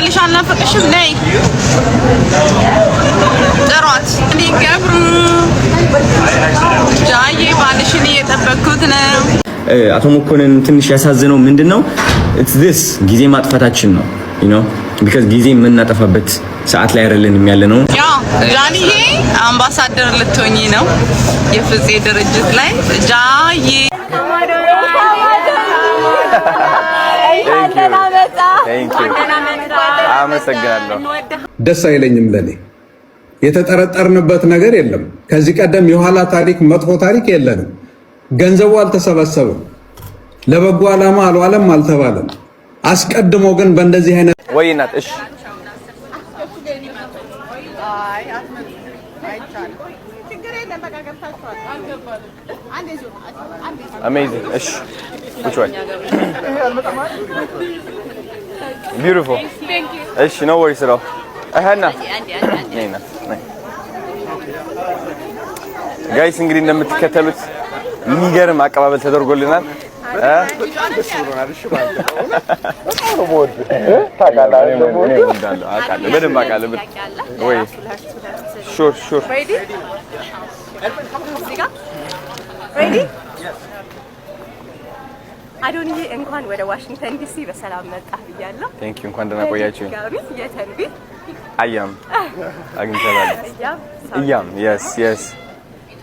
ባልሽ አልናፈቀሽም? ነይ ጥሯት። ሊገብሩ ጃዬ ባልሽን እየጠበኩት ነው። አቶ መኮንን ትንሽ ያሳዝነው ምንድነው it's this ጊዜ ማጥፋታችን ነው because ጊዜ የምናጠፋበት ሰዓት ላይ አይደለንም ያለነው። ያው ጃኒዬ አምባሳደር ልትሆኚ ነው የፍፄ ድርጅት ላይ ጃዬ ደስ አይለኝም። ለኔ የተጠረጠርንበት ነገር የለም። ከዚህ ቀደም የኋላ ታሪክ መጥፎ ታሪክ የለንም። ገንዘቡ አልተሰበሰበም፣ ለበጎ ዓላማ አልዋለም አልተባለም። አስቀድሞ ግን በእንደዚህ አይነት ወይናት እሺ amazing እሺ which way beautiful thank you እሺ no worries at all አሃና ነይና ጋይስ እንግዲህ እንደምትከተሉት የሚገርም አቀባበል ተደርጎልናል። አዶንዬ እንኳን ወደ ዋሽንግተን ዲሲ በሰላም መጣህ ብያለሁ። ቴንክ ዩ እንኳን ደህና ቆያችሁ። የተንቢ አያም አግኝተናል። አያም yes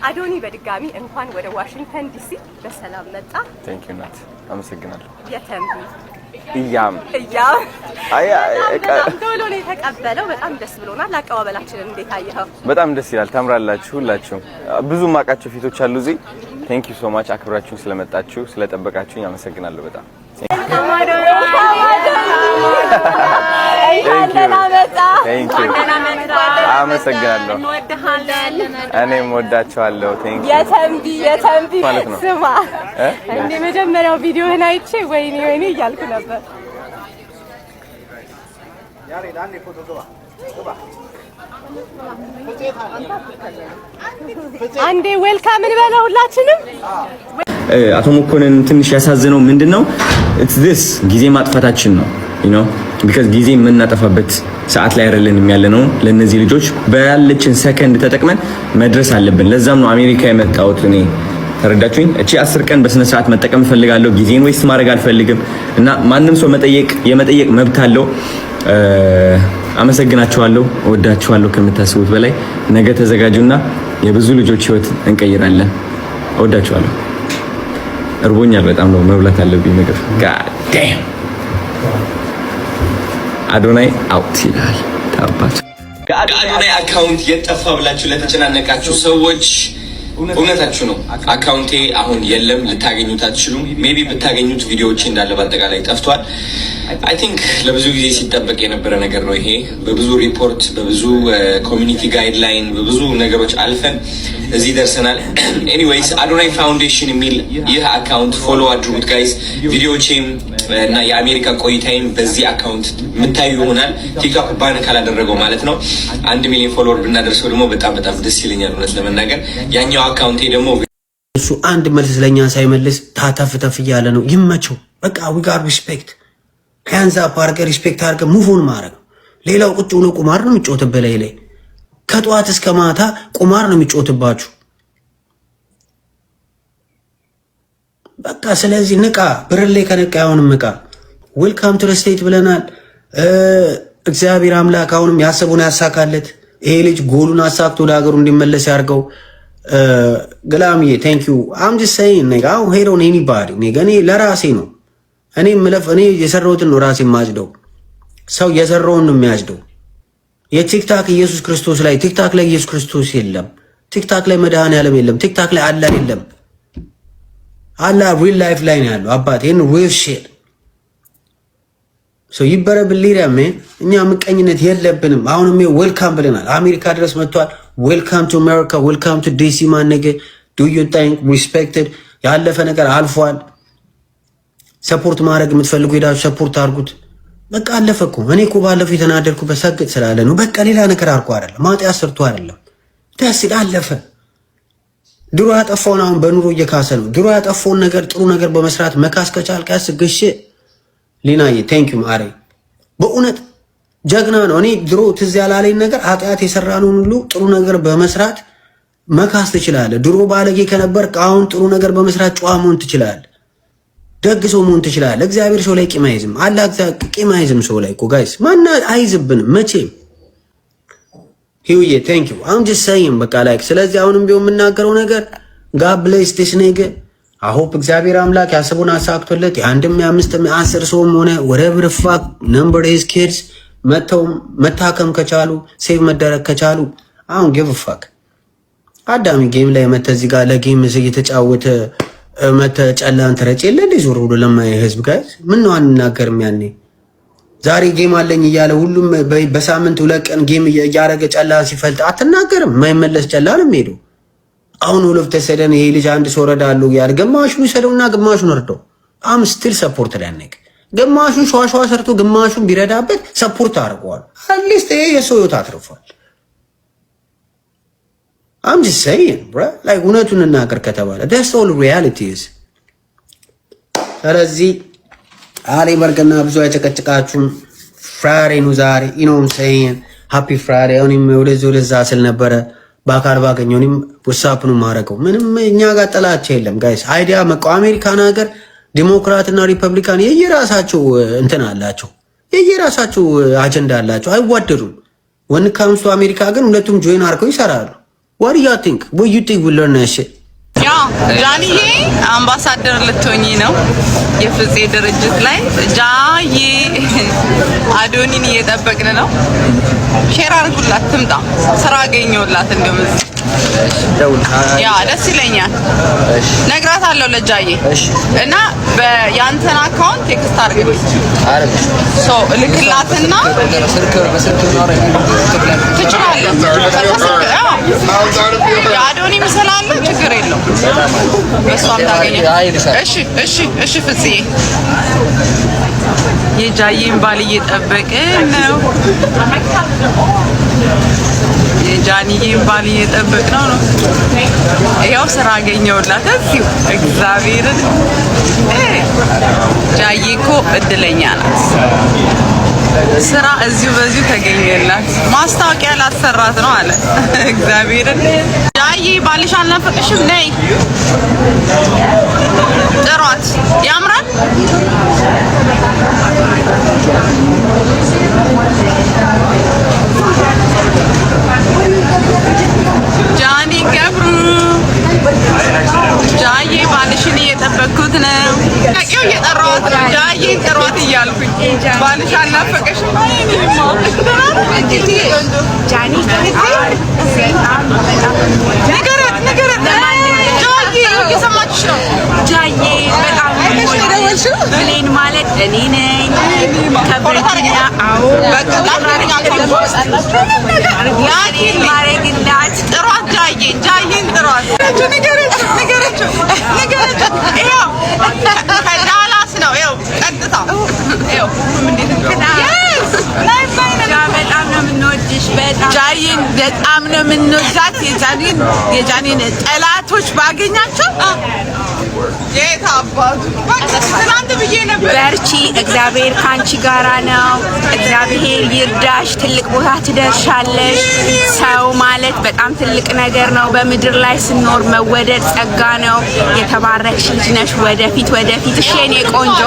አዶኒ በድጋሚ እንኳን ወደ ዋሽንግተን ዲሲ በሰላም መጣ። ቴንክ ዩ ናት አመሰግናለሁ። የተንቢ እያም አይ ቶሎ ነው የተቀበለው። በጣም ደስ ብሎናል። አቀባበላችንን እንዴት አየኸው? በጣም ደስ ይላል። ታምራላችሁ ሁላችሁ። ብዙ ማቃቸው ፊቶች አሉ እዚህ። ቴንክ ዩ ሶ ማች አክብራችሁን ስለመጣችሁ ስለጠበቃችሁኝ አመሰግናለሁ በጣም። አመሰግናለሁ። እኔም ወዳችኋለሁ። ቴንክ ዩ የተንቢ ስማ እንደ መጀመሪያው ቪዲዮህን አይቼ ወይኔ እያልኩ ነበር። አንዴ ዌልካም እንበለው ሁላችንም። አቶ መኮንን ትንሽ ያሳዝነው ምንድነው it's this ጊዜ ማጥፋታችን ነው because ጊዜ የምናጠፋበት ሰዓት ላይ አይደለንም ያለነው። ለነዚህ ልጆች ባለችን ሰከንድ ተጠቅመን መድረስ አለብን። ለዛም ነው አሜሪካ የመጣሁት እኔ። ተረዳችሁኝ? እቺ 10 ቀን በስነ ስርዓት መጠቀም ፈልጋለሁ። ጊዜን ዌስት ማድረግ አልፈልግም እና ማንም ሰው የመጠየቅ መብት አለው። አመሰግናችኋለሁ፣ እወዳችኋለሁ ከምታስቡት በላይ። ነገ ተዘጋጁና የብዙ ልጆች ህይወት እንቀይራለን። እወዳችኋለሁ። እርቦኛል በጣም ነው መብላት አለብኝ ነገር god damn አዶናይ አውት ይላል ታባቱ። ከአዶናይ አካውንት የጠፋ ብላችሁ ለተጨናነቃችሁ ሰዎች እውነታችሁ ነው። አካውንቴ አሁን የለም፣ ልታገኙት አትችሉም። ሜቢ ብታገኙት ቪዲዮዎች እንዳለ በአጠቃላይ ጠፍቷል። አይ ቲንክ ለብዙ ጊዜ ሲጠበቅ የነበረ ነገር ነው ይሄ። በብዙ ሪፖርት፣ በብዙ ኮሚኒቲ ጋይድላይን፣ በብዙ ነገሮች አልፈን እዚህ ደርሰናል። ኤኒዌይስ አዶናይ ፋውንዴሽን የሚል ይህ አካውንት ፎሎ አድርጉት ጋይስ። ቪዲዮዎቼም እና የአሜሪካ ቆይታይም በዚህ አካውንት የምታዩ ይሆናል። ቲክቶክ ባን ካላደረገው ማለት ነው። 1 ሚሊዮን ፎሎወር ብናደርሰው ደግሞ በጣም ደስ ይለኛል እውነት ለመናገር። ያኛው አካውንቴ ደግሞ እሱ አንድ መልስ ለኛ ሳይመልስ ታተፍተፍ እያለ ነው። ይመቸው በቃ we got respect hands up አርገ ሪስፔክት አርገ ሙቭ ኦን ማድረግ። ሌላው ቁጭ ብሎ ቁማር ነው የሚጮትበት ላይ ከጧት እስከ ማታ ቁማር ነው የሚጮትባችሁ በቃ። ስለዚህ ንቃ፣ ብርሌ ከነቃ አይሆንም ንቃ። ዌልካም ቱ ዘ ስቴት ብለናል። እግዚአብሔር አምላክ አሁንም ያሰቡን ያሳካለት። ይሄ ልጅ ጎሉን አሳክቶ ለሀገሩ እንዲመለስ ያርገው። ገላምዬ ቴንክ ዩ አም ጀስት ሴይንግ ነጋ ሄድ ኦን ኤኒባዲ እኔ ለራሴ ነው እኔ የሰራሁትን ነው ራሴ ማጭደው። ሰው የሰራውን ነው የሚያጭደው። የቲክታክ ኢየሱስ ክርስቶስ ላይ ቲክታክ ላይ ኢየሱስ ክርስቶስ የለም። ቲክታክ ላይ መድኃኔዓለም የለም። ቲክታክ ላይ አላህ የለም። አላህ ሪል ላይፍ ላይ ነው ያለው። አባት ይሄን ሪል ሺት ሶ ይበረ ብሊራ ማን እኛ ምቀኝነት የለብንም። አሁንም ዌልካም ብለናል። አሜሪካ ድረስ መጥቷል። ዌልካም ቱ አሜሪካ፣ ዌልካም ቱ ዲሲ። ማነገ ዱ ዩ ቲንክ ሪስፔክትድ ያለፈ ነገር አልፏል። ሰፖርት ማድረግ የምትፈልጉ ሄዳችሁ ሰፖርት አድርጉት። በቃ አለፈ እኮ። እኔ እኮ ባለፈው የተናደድኩበት ሰግጥ ስላለ ነው። በቃ ሌላ ነገር አርኩ አይደለም፣ ማጥያ ሰርቶ አይደለም። ደስ ይላል። አለፈ። ድሮ ያጠፋውን አሁን በኑሮ እየካሰ ነው። ድሮ ያጠፋውን ነገር ጥሩ ነገር በመስራት መካስ ከቻልክ ያስግሽ። ሊናዬ ቴንክ ዩ ማሪ። በእውነት ጀግና ነው። እኔ ድሮ ትዝ ያላለኝ ነገር ኃጢአት የሰራነውን ሁሉ ጥሩ ነገር በመስራት መካስ ትችላለህ። ድሮ ባለጌ ከነበርክ አሁን ጥሩ ነገር በመስራት ጨዋ መሆን ትችላለህ። ደግ ሰው መሆን ትችላለህ። እግዚአብሔር ሰው ላይ ቂም አይዝም። አላህ ቂም አይዝም ሰው ላይ እኮ ጋይስ፣ ማን አይዝብንም መቼም። ሂውዬ ቴንክ ዩ አም ጀስት ሴይንግ በቃ ላይክ። ስለዚህ አሁንም ቢሆን የምናገረው ነገር ጋድ ብሌስ ዲስ ኔገ አይ ሆፕ እግዚአብሔር አምላክ ያሰቡን አሳክቶለት የአንድም የአምስትም የአስር ሰውም ሆነ whatever the fuck number his kids መታከም ከቻሉ ሴቭ መደረግ ከቻሉ አሁን ጊቭ ፋክ አዳሚ ጌም ላይ መተ እዚህ ጋር ለጌም እየተጫወተ መተ ጨላን ተረጭ የለ እንደ ዞር ብሎ ለማይ ህዝብ ጋይስ ምን ነው አንናገርም? ያኔ ዛሬ ጌም አለኝ እያለ ሁሉም በሳምንት 2 ቀን ጌም እያረገ ጨላን ሲፈልጥ አትናገርም? የማይመለስ ጨላ ነው የሚሄደው። አሁን ወለፍ ተሰደን ይሄ ልጅ አንድ ሰው ረዳለሁ ያር ግማሹን ይሰደውና ግማሹን ወርደው አም ስቲል ሰፖርት ላነክ ግማሹን ሸዋሸዋ ሰርቶ ግማሹን ቢረዳበት ሰፖርት አድርጓል። አትሊስት ይሄ የሰው ህይወት አትርፏል። I'm just saying, bro. Like እውነቱን እናገር ከተባለ that's all reality is. ስለዚህ አሊ በርገና ብዙ አይጨቀጭቃችሁም። ፍራይዴ ነው ዛሬ you know what I'm saying happy friday እኔም ወደዛ ስል ነበረ በአካል ባገኘው እኔም WhatsApp ነው ማረገው። ምንም እኛ ጋር ጥላቻ የለም ጋይስ። አይዲያ መቃወም አሜሪካን ሀገር ዲሞክራት እና ሪፐብሊካን የየራሳቸው እንትን አላቸው፣ የየራሳቸው አጀንዳ አላቸው፣ አይዋደዱም። when it comes to አሜሪካ ግን ሁለቱም ጆይን አድርገው ይሰራሉ። what do you think we learn that shit? ያ ጃኒዬ አምባሳደር ልትሆኚ ነው የፍፄ ድርጅት ላይ። ጃዬ አዶኒን እየጠበቅን ነው። ሼር አድርጉላት ትምጣ፣ ስራ አገኘሁላት። እንደውም ያ ደስ ይለኛል። ነግራታለሁ ለጃዬ እና በያንተን አካውንት ቴክስት አድርግልኝ ሶ ልክላትና ትችላለህ። የአዶኒ ምስላለ ችግር የለውም በሷም ታገኘ። እሺ ፍፄ የጃዬን ባል እየጠበቅን ነው። የጃኒዬን ባል እየጠበቅነው ነው። ያው ስራ አገኘሁላት እዚሁ እግዚአብሔርን። ጃዬ እኮ እድለኛ ናት። ስራ እዚሁ በዚሁ ተገኘላት። ማስታወቂያ ላሰራት ነው አለ እግዚአብሔርን። ጃዬ ባልሽ አልናፈቅሽም? ነይ ጥሯት። ያምራል። ጃኒ ገብሩ ጃዬ ባልሽን እየጠበቅኩት ነው። ታውቂው እየጠራሁት ነው። ጃዬ ጥሯት እያልኩኝ ባልሽ አልናፈቀሽም? ጃኒ ጃዬ እየሰማችሽ ነው። ጃዬ በጣም ብሌን ማለት እኔ ነኝ ከብሪታንያ። አዎ በቃ ማረግላት ጥሯት። ጃዬን ጥሯት። ንገረችው። ይኸው ከዳላስ ነው። ይኸው ቀጥታ ይኸው በጣም ነው የምንወድሽ። ጃዬን በጣም ነው የምንወዳት። የጃኔን ጠላቶች ባገኛቸው የት አባቱ ትናንት ብዬ ነበር። በርቺ፣ እግዚአብሔር ካንቺ ጋራ ነው። እግዚአብሔር ይርዳሽ፣ ትልቅ ቦታ ትደርሻለሽ። ሰው ማለት በጣም ትልቅ ነገር ነው። በምድር ላይ ስኖር መወደድ ጸጋ ነው። የተባረክሽ ልጅ ነሽ። ወደፊት እሺ የኔ ቆንጆ።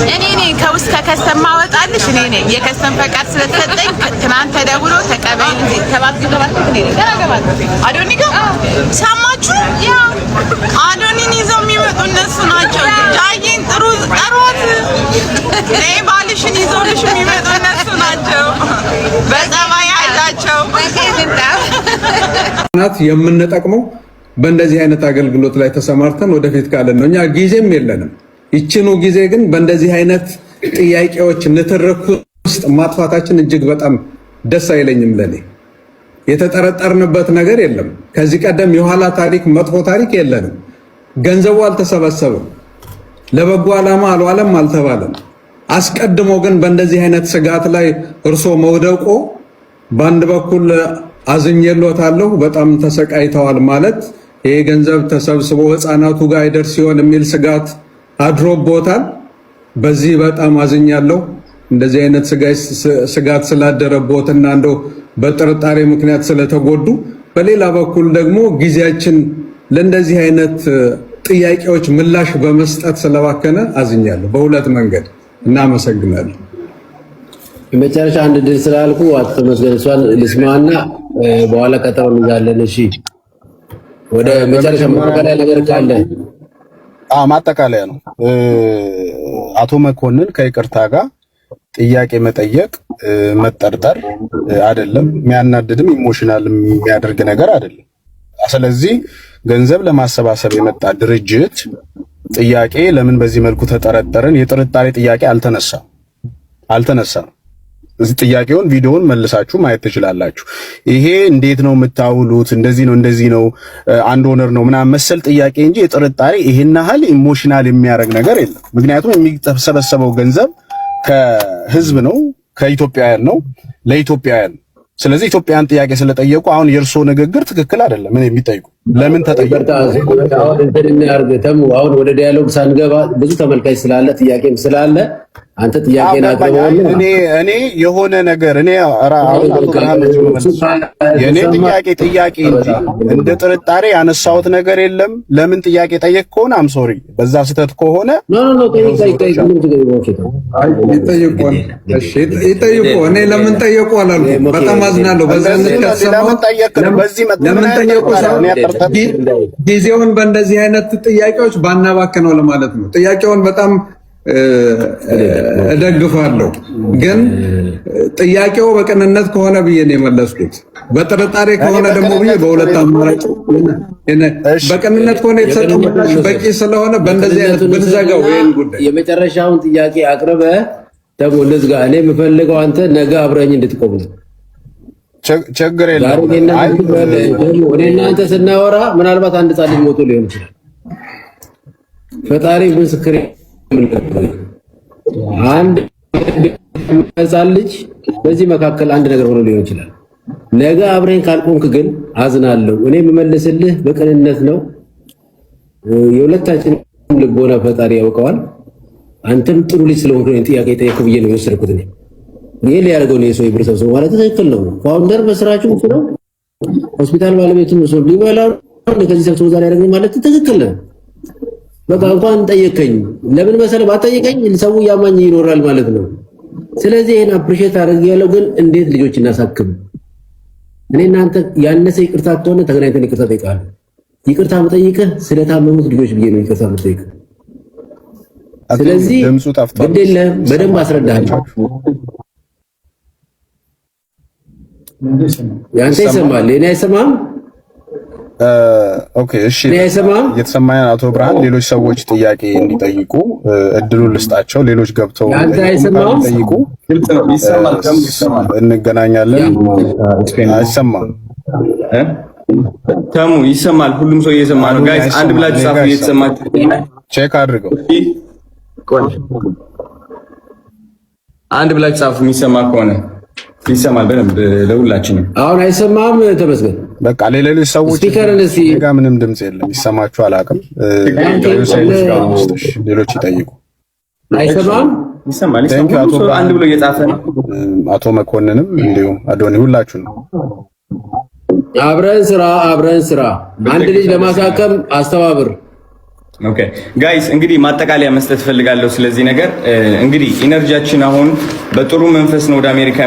እኔ ነኝ ከውስጥ ከከስተማ ወጣልሽ። እኔ ነኝ የከስተም ፈቃድ ስለተሰጠኝ ትናንት ተደውሎ ተቀበይኝ አዶኒ ጋር ሰማችሁ? ያ አዶኒን ይዘው የሚመጡ እነሱ ናቸው። ጃዬን ጠሯት። እኔ ባልሽን ይዘውልሽ የሚመጡ እነሱ ናቸው። በጸባይ ያላቸው ናት የምንጠቅመው በእንደዚህ አይነት አገልግሎት ላይ ተሰማርተን ወደፊት ካለን ነው። እኛ ጊዜም የለንም። ይችኑ ጊዜ ግን በእንደዚህ አይነት ጥያቄዎች ንትርክ ውስጥ ማጥፋታችን እጅግ በጣም ደስ አይለኝም። ለኔ የተጠረጠርንበት ነገር የለም። ከዚህ ቀደም የኋላ ታሪክ መጥፎ ታሪክ የለንም። ገንዘቡ አልተሰበሰበም፣ ለበጎ ዓላማ አልዋለም አልተባለም። አስቀድሞ ግን በእንደዚህ አይነት ስጋት ላይ እርሶ መውደቆ በአንድ በኩል አዝኜሎታለሁ፣ በጣም ተሰቃይተዋል ማለት ይሄ ገንዘብ ተሰብስቦ ህፃናቱ ጋር አይደርስ ሲሆን የሚል ስጋት አድሮቦታል። በዚህ በጣም አዝኛለሁ። እንደዚህ አይነት ስጋት ስላደረቦትና እንደው በጥርጣሬ ምክንያት ስለተጎዱ፣ በሌላ በኩል ደግሞ ጊዜያችን ለእንደዚህ አይነት ጥያቄዎች ምላሽ በመስጠት ስለባከነ አዝኛለሁ በሁለት መንገድ። እናመሰግናለን። በመጨረሻ አንድ ድል ስላልኩ አቶ መስገን እሷን ልስማና በኋላ ቀጠሮ እንይዛለን። እሺ ወደ መጨረሻ ማጠቃለያ ነገር ካለ ማጠቃለያ ነው። አቶ መኮንን ከይቅርታ ጋር ጥያቄ መጠየቅ መጠርጠር አይደለም፣ የሚያናድድም ኢሞሽናል የሚያደርግ ነገር አይደለም። ስለዚህ ገንዘብ ለማሰባሰብ የመጣ ድርጅት ጥያቄ ለምን በዚህ መልኩ ተጠረጠርን? የጥርጣሬ ጥያቄ አልተነሳም። እዚህ ጥያቄውን ቪዲዮውን መልሳችሁ ማየት ትችላላችሁ። ይሄ እንዴት ነው የምታውሉት? እንደዚህ ነው አንድ ኦነር ነው ምናምን መሰል ጥያቄ እንጂ የጥርጣሬ ይሄን ያህል ኢሞሽናል የሚያደርግ ነገር የለም። ምክንያቱም የሚሰበሰበው ገንዘብ ከህዝብ ነው፣ ከኢትዮጵያውያን ነው፣ ለኢትዮጵያውያን። ስለዚህ ኢትዮጵያን ጥያቄ ስለጠየቁ አሁን የእርሶ ንግግር ትክክል አይደለም። ምን የሚጠይቁ ለምን ተጠየቁ? አሁን ወደ ዲያሎግ ሳንገባ ብዙ ተመልካች ስላለ ጥያቄም ስላለ አንተ ጥያቄን አቅርበውና እኔ የሆነ ነገር የኔ ጥያቄ እንጂ እንደ ጥርጣሬ ያነሳሁት ነገር የለም። ለምን ጥያቄ ጠየቅ ከሆነ አም ሶሪ በዛ ስህተት ከሆነ ይጠይቁ። እኔ ለምን ጠየቁ አላልኩም። በጣም አዝናለሁ። ጊዜውን በእንደዚህ አይነት ጥያቄዎች ባናባክነው ለማለት ነው። ጥያቄውን በጣም እደግፋለሁ፣ ግን ጥያቄው በቅንነት ከሆነ ብዬ ነው የመለስኩት። በጥርጣሬ ከሆነ ደግሞ ብዬ በሁለት አማራጭ በቅንነት ከሆነ የተሰጠው ምላሽ በቂ ስለሆነ በእንደዚህ አይነት ብንዘጋው ይሄን ጉዳይ የመጨረሻውን ጥያቄ አቅርበ ደግሞ ልዝጋ። እኔ የምፈልገው አንተ ነገ አብረኝ እንድትቆም ነው። ችግር የለም። እኔ እናንተ ስናወራ ምናልባት አንድ ጻል ሞቶ ሊሆን ይችላል። ፈጣሪ ምስክሬ አንድ ህፃን ልጅ በዚህ መካከል አንድ ነገር ሆኖ ሊሆን ይችላል። ነገ አብረን ካልቆምክ ግን አዝናለሁ። እኔ የምመልስልህ በቅንነት ነው። የሁለታችን ልቦና ፈጣሪ ያውቀዋል። አንተም ጥሩ ልጅ ስለሆንክ ነው ጥያቄ ጠየቅኩ ብዬ ነው የወሰድኩት። እኔ ይሄ ሊያደርገው ነው የሰው ይብረሰብ ሰው ማለት ትክክል ነው። ፋውንደር በስራችሁ ነው፣ ሆስፒታል ባለቤቱን ነው ሊበላው ከዚህ ሰው ዛሬ ያደርገኝ ማለት ትክክል ነው። በቃ እንኳን ጠየቀኝ። ለምን መሰለ ባጠየቀኝ ሰው ያማኝ ይኖራል ማለት ነው። ስለዚህ ይሄን አፕሪሼት አድርጌያለሁ። ግን እንዴት ልጆች እናሳክም? እኔ እናንተ ያነሰ ይቅርታ ከሆነ ተገናኝተን ይቅርታ ጠይቃለሁ። ይቅርታ መጠይቅህ ስለታመሙት ልጆች ብዬ ነው ይቅርታ መጠይቅ። ስለዚህ ግዴለህም፣ በደንብ አስረዳሃለሁ። ያንተ ይሰማል፣ የኔ አይሰማም። ኦኬ እሺ፣ እየተሰማኝ አቶ ብርሃን ሌሎች ሰዎች ጥያቄ እንዲጠይቁ እድሉን ልስጣቸው። ሌሎች ገብተው እንዲጠይቁ እንገናኛለን። አይሰማም? ተሙ ይሰማል? ሁሉም ሰው እየሰማ ነው? ጋይስ አንድ ብላችሁ ጻፉ። እየተሰማችሁ ቼክ አድርገው። አንድ ብላችሁ ጻፉ የሚሰማ ከሆነ። ይሰማል በደንብ ለሁላችንም። አሁን አይሰማም? ተመስገን። በቃ ሌሎች ሰዎች ጋር ምንም ድምጽ የለም። ይሰማችሁ አላውቅም። ሌሎች ይጠይቁ። አይሰማም? ይሰማል። አንድ ብሎ እየጻፈ ነው። አቶ መኮንንም እንዲሁም አዶኒ ሁላችሁ ነው። አብረን ስራ። አንድ ልጅ ለማሳከም አስተባብር። ኦኬ ጋይስ እንግዲህ ማጠቃለያ መስጠት ፈልጋለሁ ስለዚህ ነገር። እንግዲህ ኢነርጂያችን አሁን በጥሩ መንፈስ ነው ወደ አሜሪካ